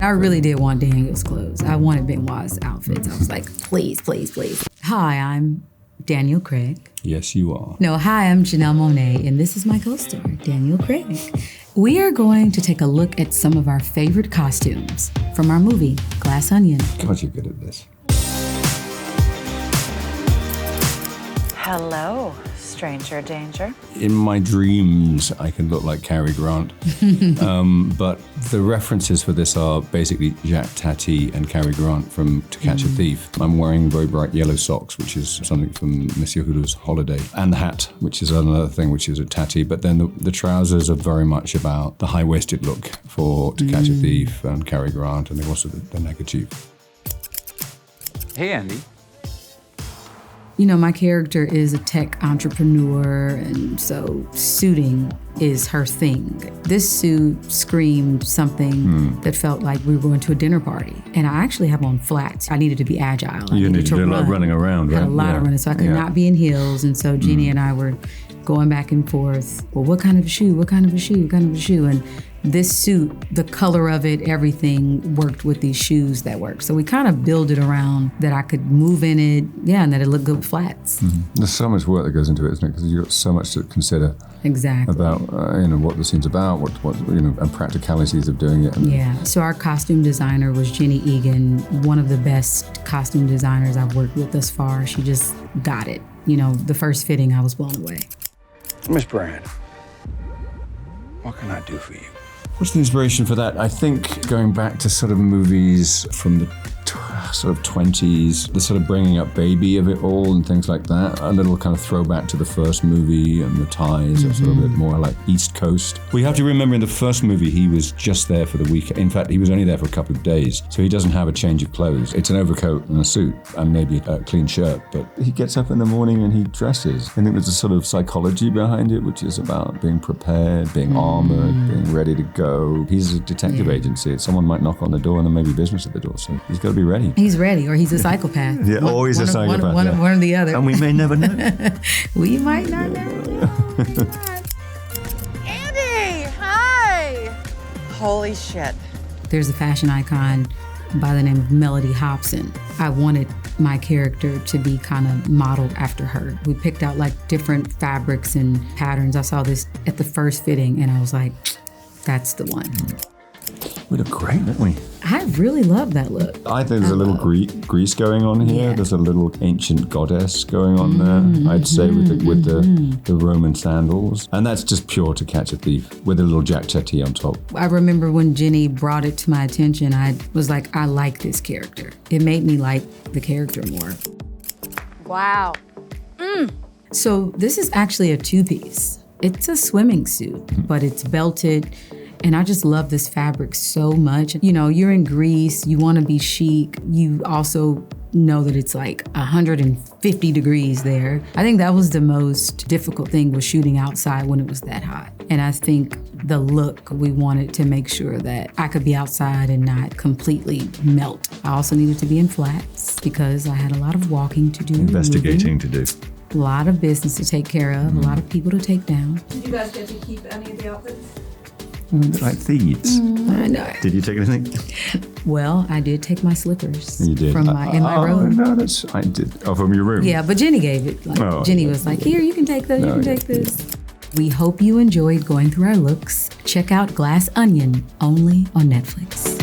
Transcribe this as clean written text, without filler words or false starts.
I really did want Daniel's clothes. I wanted Benoit's outfits. I was like, please, please, please. Hi, I'm Daniel Craig. Yes, you are. No, hi, I'm Janelle Monáe, and this is my co-star, Daniel Craig. We are going to take a look at some of our favorite costumes from our movie, Glass Onion. God, you're good at this. Hello, stranger danger. In my dreams, I can look like Cary Grant. But the references for this are basically Jacques Tati and Cary Grant from To Catch a Thief. I'm wearing very bright yellow socks, which is something from Monsieur Hulot's Holiday. And the hat, which is another thing, which is a Tati. But then the trousers are very much about the high-waisted look for To Catch a Thief and Cary Grant, and then also the neckerchief. Hey, Andy. You know, my character is a tech entrepreneur, and so suiting is her thing. This suit screamed something that felt like we were going to a dinner party. And I actually have on flats. I needed to be agile. You needed to do a lot of running around, right? I had a lot of running, so I could not be in heels. And so Jeannie and I were going back and forth. Well, what kind of a shoe? What kind of a shoe? What kind of a shoe? And this suit, the color of it, everything worked with these shoes that worked. So we kind of built it around that I could move in it, and that it looked good with flats. There's so much work that goes into it, isn't it? Because you've got so much to consider. Exactly. About what the scene's about, what and practicalities of doing it. Yeah. So our costume designer was Jenny Egan, one of the best costume designers I've worked with thus far. She just got it. You know, the first fitting, I was blown away. Miss Brand, what can I do for you? What's the inspiration for that? I think going back to sort of movies from the sort of 20s, the sort of bringing up baby of it all and things like that. A little kind of throwback to the first movie and the ties, a sort of a bit more like East Coast. We have to remember in the first movie, he was just there for the week. In fact, he was only there for a couple of days, so he doesn't have a change of clothes. It's an overcoat and a suit and maybe a clean shirt, but he gets up in the morning and he dresses. I think there's a sort of psychology behind it, which is about being prepared, being armored, being ready to go. He's a detective agency. Someone might knock on the door and there may be business at the door, so he's got to be ready. He's ready, or he's a psychopath. Yeah, always a psychopath. One or the other. And we may never know. We might not know. Andy, hi. Holy shit. There's a fashion icon by the name of Melody Hobson. I wanted my character to be kind of modeled after her. We picked out like different fabrics and patterns. I saw this at the first fitting and I was like, that's the one. We look great, don't we? I really love that look. I think there's a little Greece going on here. Yeah. There's a little ancient goddess going on there, I'd say, with the Roman sandals. And that's just pure To Catch a Thief with a little Jacques Tati on top. I remember when Jenny brought it to my attention, I was like, I like this character. It made me like the character more. Wow. So this is actually a two-piece. It's a swimming suit, but it's belted. And I just love this fabric so much. You know, you're in Greece, you want to be chic. You also know that it's like 150 degrees there. I think that was the most difficult thing, was shooting outside when it was that hot. And I think the look, we wanted to make sure that I could be outside and not completely melt. I also needed to be in flats because I had a lot of walking to do. Investigating to do. A lot of business to take care of, a lot of people to take down. Did you guys get to keep any of the outfits? Like thieves. I know. Did you take anything? Well, I did take my slippers You did. from in my room. No, I did. Oh, from your room? Yeah, but Jenny gave it. Like, Oh, Jenny yeah. was like, here, you can take this, you can yeah. take this. We hope you enjoyed going through our looks. Check out Glass Onion, only on Netflix.